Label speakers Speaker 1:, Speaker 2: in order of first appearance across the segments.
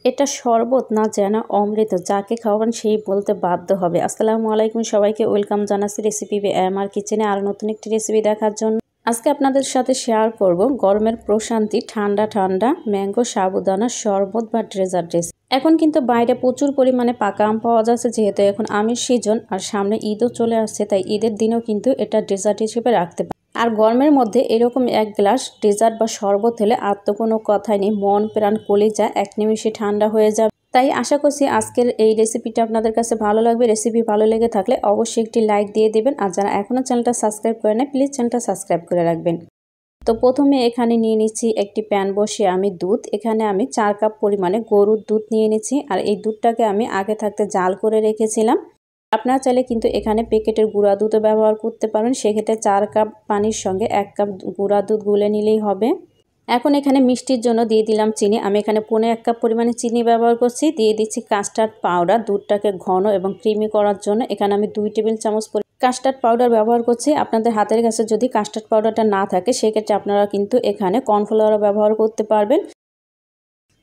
Speaker 1: এটা শরবত না যেন অমৃত, যাকে খাওয়াবেন সেই বলতে বাধ্য হবে। আসসালামু আলাইকুম, সবাইকে ওয়েলকাম জানাচ্ছি রেসিপি আমার কিচেনে আরও নতুন একটি রেসিপি দেখার জন্য। আজকে আপনাদের সাথে শেয়ার করব গরমের প্রশান্তি ঠান্ডা ঠান্ডা ম্যাঙ্গো সাবুদানা শরবত বা ডেজার্ট রেসিপি। এখন কিন্তু বাইরে প্রচুর পরিমাণে পাকা আম পাওয়া যাচ্ছে, যেহেতু এখন আমের সিজন আর সামনে ঈদও চলে আসছে, তাই ঈদের দিনেও কিন্তু এটা ডেজার্ট হিসেবে রাখতে পারে। আর গরমের মধ্যে এরকম এক গ্লাস ডেজার্ট বা শরবত হলে আর তো কোনো কথাই নেই, মন প্রাণ কলিজা এক নিমিষে ঠান্ডা হয়ে যাবে। তাই আশা করছি আজকের এই রেসিপিটা আপনাদের কাছে ভালো লাগবে। রেসিপি ভালো লেগে থাকলে অবশ্যই একটি লাইক দিয়ে দেবেন, আর যারা এখনও চ্যানেলটা সাবস্ক্রাইব করে না প্লিজ চ্যানেলটা সাবস্ক্রাইব করে রাখবেন। তো প্রথমে এখানে নিয়ে নিচ্ছি একটি প্যান বসিয়ে আমি দুধ। এখানে আমি 4 কাপ পরিমাণে গরুর দুধ নিয়ে নিচ্ছি, আর এই দুধটাকে আমি আগে থাকতে জাল করে রেখেছিলাম। আপনারা চাইলে কিন্তু এখানে প্যাকেটের গুঁড়া দুধও ব্যবহার করতে পারেন। সেক্ষেত্রে 4 কাপ পানির সঙ্গে 1 কাপ গুঁড়া দুধ গুলে নিলেই হবে। এখন এখানে মিষ্টির জন্য দিয়ে দিলাম চিনি। আমি এখানে 1.5 কাপ পরিমাণে চিনি ব্যবহার করছি। দিয়ে দিচ্ছি কাস্টার্ড পাউডার, দুধটাকে ঘন এবং ক্রিমি করার জন্য। এখানে আমি 2 টেবিল চামচ কাস্টার্ড পাউডার ব্যবহার করছি। আপনাদের হাতের কাছে যদি কাস্টার্ড পাউডারটা না থাকে সেক্ষেত্রে আপনারা কিন্তু এখানে কর্নফ্লাওয়ারও ব্যবহার করতে পারবেন।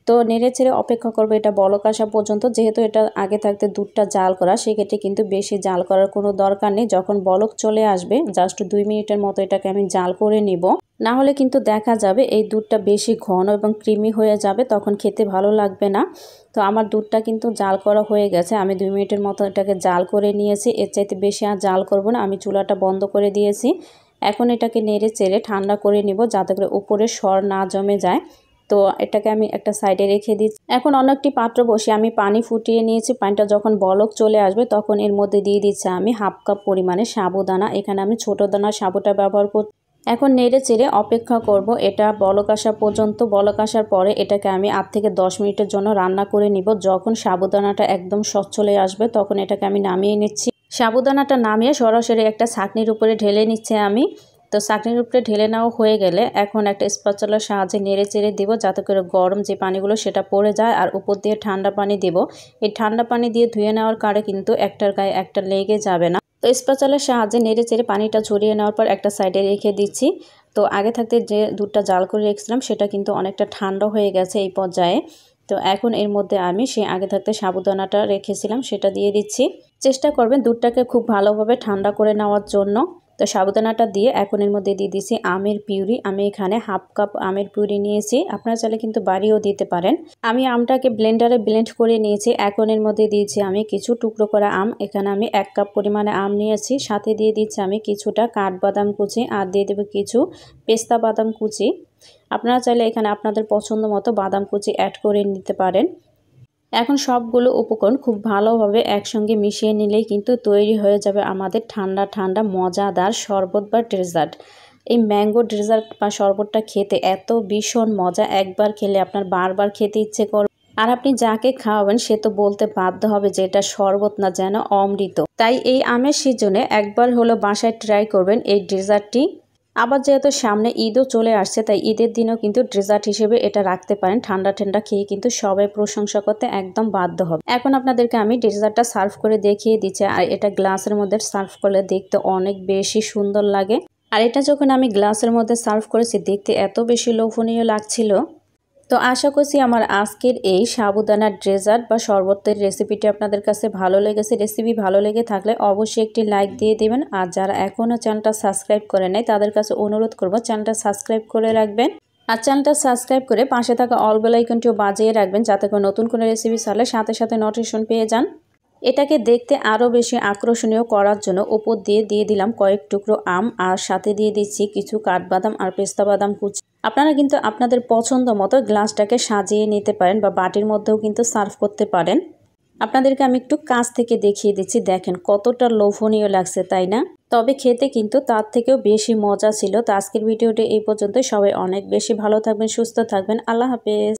Speaker 1: তো নেড়ে ছেড়ে অপেক্ষা করবো এটা বলক আসা পর্যন্ত। যেহেতু এটা আগে থাকতে দুধটা জাল করা, সেক্ষেত্রে কিন্তু বেশি জাল করার কোনো দরকার নেই। যখন বলক চলে আসবে জাস্ট 2 মিনিটের মতো এটাকে আমি জাল করে নিব। না হলে কিন্তু দেখা যাবে এই দুধটা বেশি ঘন এবং ক্রিমি হয়ে যাবে, তখন খেতে ভালো লাগবে না। তো আমার দুধটা কিন্তু জাল করা হয়ে গেছে। আমি 2 মিনিটের মতো এটাকে জাল করে নিয়েছি। এর চাইতে বেশি আর জাল করব না। আমি চুলাটা বন্ধ করে দিয়েছি। এখন এটাকে নেড়ে চেড়ে ঠান্ডা করে নিব, যাতে করে উপরে সর না জমে যায়। তো এটাকে আমি একটা সাইডে রেখে দিচ্ছি। এখন অন্য একটি পাত্র বসে আমি পানি ফুটিয়ে নিয়েছি। পানিটা যখন বলক চলে আসবে তখন এর মধ্যে দিয়ে দিচ্ছি আমি 1/2 কাপ পরিমাণে সাবুদানা। এখানে আমি ছোট দানার সাবুটা ব্যবহার করছি। এখন নেড়ে চেড়ে অপেক্ষা করব এটা বলক আসা পর্যন্ত। বলক আসার পরে এটাকে আমি 8 থেকে 10 মিনিটের জন্য রান্না করে নিব। যখন সাবুদানাটা একদম সচ্ছলে আসবে তখন এটাকে আমি নামিয়ে নিচ্ছি। সাবুদানাটা নামিয়ে সরাসরি একটা ছাঁকনির উপরে ঢেলে নিচ্ছে আমি। তো ছাঁকনির উপরে ঢেলে নেওয়া হয়ে গেলে এখন একটা স্প্যাচুলার সাহায্যে নেড়ে চেড়ে দিব, যাতে করে গরম যে পানিগুলো সেটা পড়ে যায়। আর উপর দিয়ে ঠান্ডা পানি দিব। এই ঠান্ডা পানি দিয়ে ধুয়ে নেওয়ার কারণে কিন্তু একটার গায়ে একটা লেগে যাবে না। তো স্প্যাচুলার সাহায্যে নেড়ে চেড়ে পানিটা ঝরিয়ে নেওয়ার পর একটা সাইডে রেখে দিচ্ছি। তো আগে থাকতে যে দুধটা জাল করে রেখেছিলাম সেটা কিন্তু অনেকটা ঠান্ডা হয়ে গেছে এই পর্যায়ে। তো এখন এর মধ্যে আমি সেই আগে থাকতে সাবুদানাটা রেখেছিলাম সেটা দিয়ে দিচ্ছি। চেষ্টা করবেন দুধটাকে খুব ভালোভাবে ঠান্ডা করে নেওয়ার জন্য। তো সাবুদানাটা দিয়ে এখন এর মধ্যে দিয়ে দিচ্ছি আমের পিউরি। আমি এখানে 1/2 কাপ আমের পিউরি নিয়েছি, আপনারা চাইলে কিন্তু বাড়িয়েও দিতে পারেন। আমি আমটাকে ব্লেন্ডারে ব্লেন্ড করে নিয়েছি। এখন এর মধ্যে দিয়েছি আমি কিছু টুকরো করা আম। এখানে আমি 1 কাপ পরিমাণে আম নিয়েছি। সাথে দিয়ে দিচ্ছি আমি কিছুটা কাঠবাদাম কুচি, আর দিয়ে দেবো কিছু পেস্তা বাদাম কুচি। আপনারা চাইলে এখানে আপনাদের পছন্দ মতো বাদাম কুচি অ্যাড করে নিতে পারেন। এখন সবগুলো উপকরণ খুব ভালোভাবে একসঙ্গে মিশিয়ে নিলেই কিন্তু তৈরি হয়ে যাবে আমাদের ঠান্ডা ঠান্ডা মজাদার শরবত বা ডেজার্ট। এই ম্যাঙ্গো ডেজার্ট বা শরবতটা খেতে এত ভীষণ মজা, একবার খেলে আপনার বারবার খেতে ইচ্ছে করবে। আর আপনি যাকে খাওয়াবেন সে তো বলতে বাধ্য হবে যে এটা শরবত না যেন অমৃত। তাই এই আমের সিজনে একবার হলো বাসায় ট্রাই করবেন এই ডেজার্টটি। আবার যেহেতু সামনে ঈদও চলে আসছে, তাই ঈদের দিনেও কিন্তু ডেজার্ট হিসেবে এটা রাখতে পারেন। ঠান্ডা ঠান্ডা খেয়ে কিন্তু সবাই প্রশংসা করতে একদম বাধ্য হবে। এখন আপনাদেরকে আমি ডেজার্টটা সার্ভ করে দেখিয়ে দিচ্ছি। আর এটা গ্লাসের মধ্যে সার্ভ করলে দেখতে অনেক বেশি সুন্দর লাগে। আর এটা যখন আমি গ্লাসের মধ্যে সার্ভ করেছি দেখতে এত বেশি লোভনীয় লাগছিল। তো আশা করছি আমার আজকের এই সাবুদানার ডেজার্ট বা শরবতের রেসিপিটি আপনাদের কাছে ভালো লেগেছে। রেসিপি ভালো লেগে থাকলে অবশ্যই একটি লাইক দিয়ে দেবেন। আর যারা এখনও চ্যানেলটা সাবস্ক্রাইব করে নেয় তাদের কাছে অনুরোধ করব চ্যানেলটা সাবস্ক্রাইব করে রাখবেন। আর চ্যানেলটা সাবস্ক্রাইব করে পাশে থাকা অল বেল আইকনটিও বাজিয়ে রাখবেন, যাতে করে নতুন কোনো রেসিপি ছাড়লে সাথে সাথে নোটিফিকেশন পেয়ে যান। এটাকে দেখতে আরও বেশি আকর্ষণীয় করার জন্য উপর দিয়ে দিলাম কয়েক টুকরো আম, আর সাথে দিয়ে দিচ্ছি কিছু কাঠবাদাম আর পেস্তা বাদাম কুচি। আপনারা কিন্তু আপনাদের পছন্দ মতো গ্লাসটাকে সাজিয়ে নিতে পারেন বা বাটির মধ্যেও কিন্তু সার্ভ করতে পারেন। আপনাদেরকে আমি একটু কাছ থেকে দেখিয়ে দিচ্ছি, দেখেন কতটা লোভনীয় লাগছে, তাই না? তবে খেতে কিন্তু তার থেকেও বেশি মজা ছিল। তো আজকের ভিডিওটি এই পর্যন্ত। সবাই অনেক বেশি ভালো থাকবেন, সুস্থ থাকবেন। আল্লাহ হাফেজ।